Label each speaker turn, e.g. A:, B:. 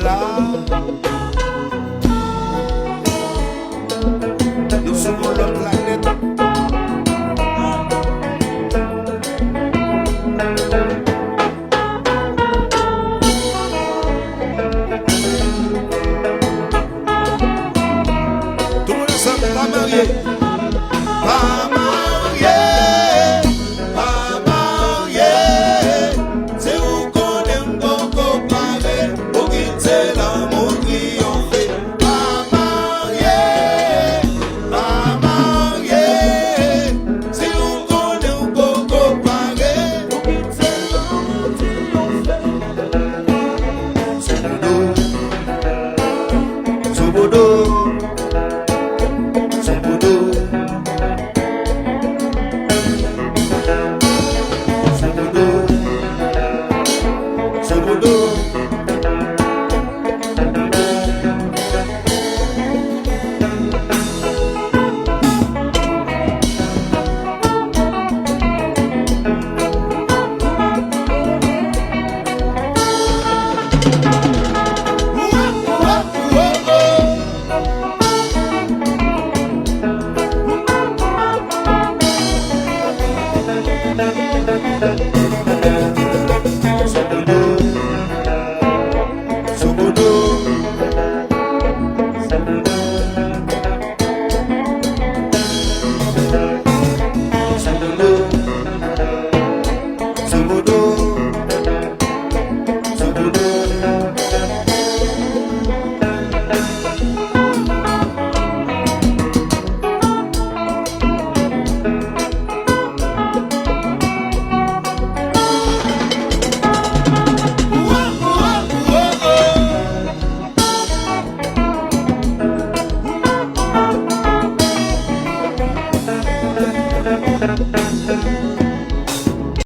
A: là. Nous sommes l'autre planète. Tout le monde ensemble, pas marié. Pas marié. Pas marié. C'est où qu'on aime beaucoup parler. Pour quitter l'amour triompher. Pas marié. Pas marié. C'est où qu'on aime beaucoup parler. Pour quitter l'amour triompher. Sobodo. Sobodo. Sobodo.